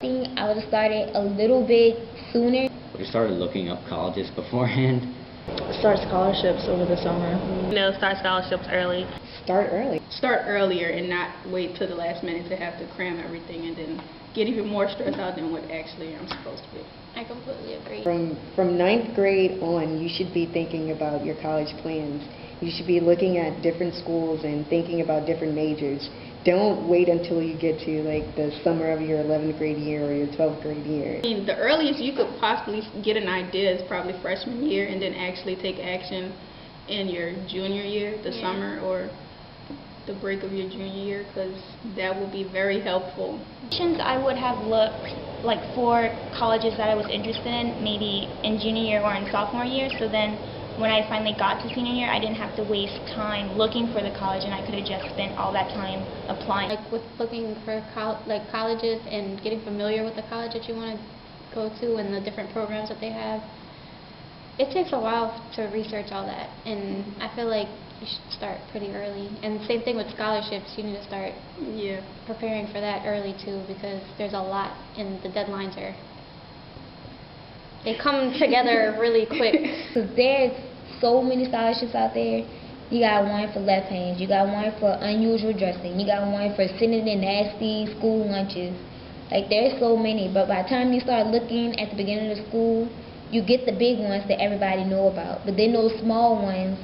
I would have started a little bit sooner. We started looking up colleges beforehand. Start scholarships over the summer. Start scholarships early. Start early. Start earlier and not wait till the last minute to have to cram everything and then get even more stressed out than what actually I'm supposed to be. I completely agree. From ninth grade on, you should be thinking about your college plans. You should be looking at different schools and thinking about different majors. Don't wait until you get to like the summer of your 11th grade year or your 12th grade year. I mean, the earliest you could possibly get an idea is probably freshman year, and then actually take action in your junior year, the summer or the break of your junior year, because that will be very helpful. I would have looked like for colleges that I was interested in, maybe in junior year or in sophomore year, so then when I finally got to senior year, I didn't have to waste time looking for the college, and I could have just spent all that time applying. Like with looking for colleges and getting familiar with the college that you want to go to and the different programs that they have, it takes a while to research all that, and I feel like you should start pretty early. And same thing with scholarships, you need to start preparing for that early too, because there's a lot and the deadlines they come together really quick. Because there's so many scholarships out there. You got one for left hands, you got one for unusual dressing, you got one for sitting in nasty school lunches. Like, there's so many, but by the time you start looking at the beginning of the school, you get the big ones that everybody know about. But then those small ones,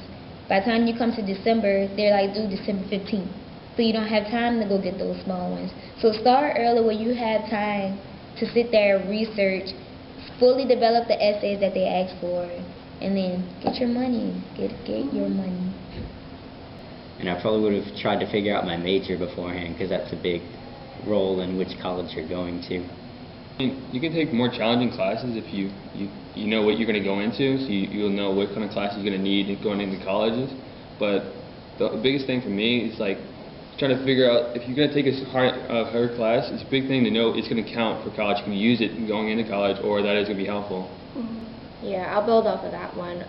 by the time you come to December, they're like due December 15th. So you don't have time to go get those small ones. So start early where you have time to sit there and research, fully develop the essays that they ask for, and then get your money. Get your money. And I probably would have tried to figure out my major beforehand, because that's a big role in which college you're going to. You can take more challenging classes if you know what you're going to go into, so you'll know what kind of classes you're going to need going into colleges. But the biggest thing for me is like trying to figure out if you're going to take a hard class, it's a big thing to know it's going to count for college. You can use it going into college, or that is going to be helpful. Yeah, I'll build off of that one.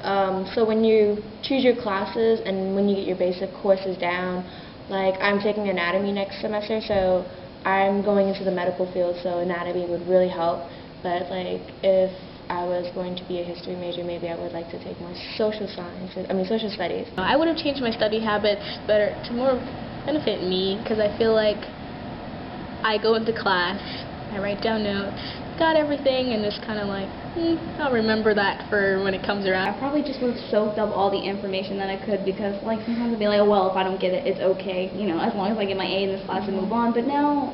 So when you choose your classes and when you get your basic courses down, like I'm taking anatomy next semester, so I'm going into the medical field, so anatomy would really help. But like if I was going to be a history major, maybe I would like to take more social studies. I would have changed my study habits better to more benefit me, because I feel like I go into class, I write down notes, got everything, and just kind of like, I'll remember that for when it comes around. I probably just would have soaked up all the information that I could, because like sometimes I'd be like, oh, well, if I don't get it, it's okay, you know, as long as I get my A in this class and move on. But now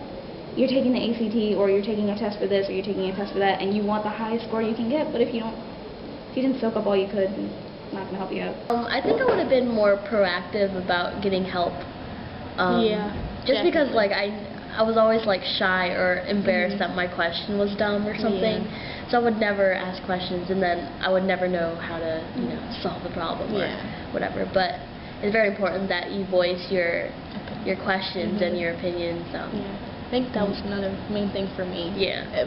you're taking the ACT, or you're taking a test for this, or you're taking a test for that, and you want the highest score you can get. But if you didn't soak up all you could, then it's not going to help you out. I think I would have been more proactive about getting help. Just because like I was always like shy or embarrassed that my question was dumb or something. So I would never ask questions, and then I would never know how to, solve the problem or whatever. But it's very important that you voice your questions and your opinions. I think that was another main thing for me.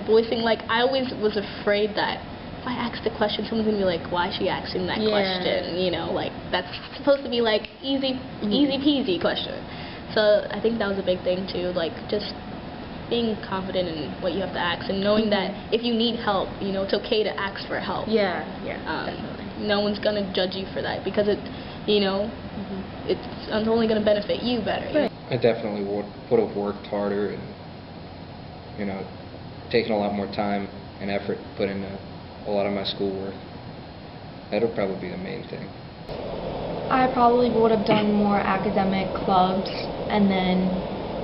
Voicing, like, I always was afraid that if I asked the question, someone's gonna be like, why is she asking that question? You know, like, that's supposed to be like easy peasy question. So I think that was a big thing too, like just being confident in what you have to ask, and knowing that if you need help, it's okay to ask for help. Definitely. No one's gonna judge you for that, because it's only gonna benefit you better. Right. I definitely would have worked harder and taken a lot more time and effort put into a lot of my schoolwork. That would probably be the main thing. I probably would have done more academic clubs, and then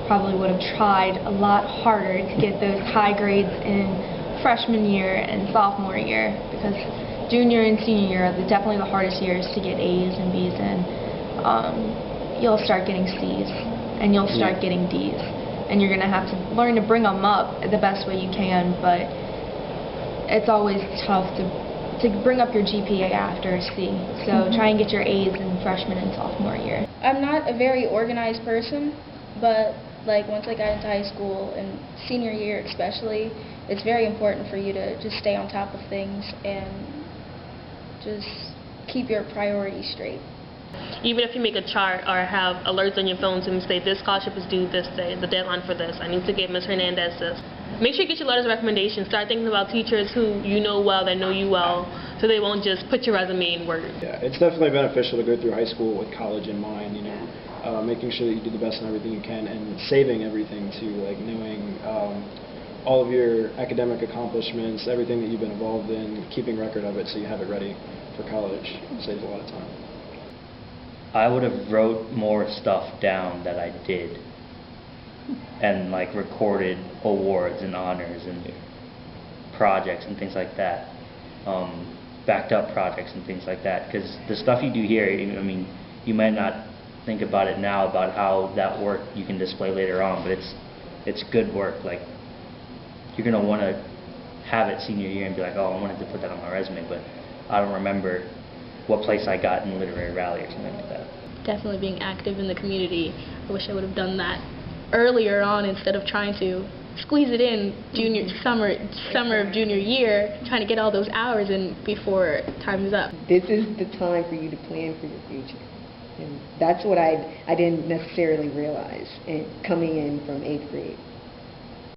probably would have tried a lot harder to get those high grades in freshman year and sophomore year, because junior and senior year are definitely the hardest years to get A's and B's in. You'll start getting C's, and you'll start getting D's, and you're going to have to learn to bring them up the best way you can, but it's always tough to bring up your GPA after a C. So try and get your A's in freshman and sophomore year. I'm not a very organized person, but like once I got into high school and senior year especially, it's very important for you to just stay on top of things and just keep your priorities straight. Even if you make a chart or have alerts on your phones and say this scholarship is due this day, the deadline for this, I need to give Ms. Hernandez this. make sure you get your letters of recommendation. Start thinking about teachers who you know well, that know you well, so they won't just put your resume in Word. Yeah, it's definitely beneficial to go through high school with college in mind, you know, making sure that you do the best in everything you can and saving everything too, like knowing all of your academic accomplishments, everything that you've been involved in, keeping record of it so you have it ready for college. It saves a lot of time. I would have wrote more stuff down that I did and like recorded awards and honors and projects and things like that, backed up projects and things like that, because the stuff you do here, I mean, you might not think about it now about how that work you can display later on, but it's good work. Like, you're going to want to have it senior year and be like, oh, I wanted to put that on my resume, but I don't remember what place I got in a literary rally or something like that. Definitely being active in the community. I wish I would have done that earlier on instead of trying to squeeze it in summer of junior year, trying to get all those hours in before time is up. This is the time for you to plan for your future. And that's what I didn't necessarily realize coming in from 8th grade.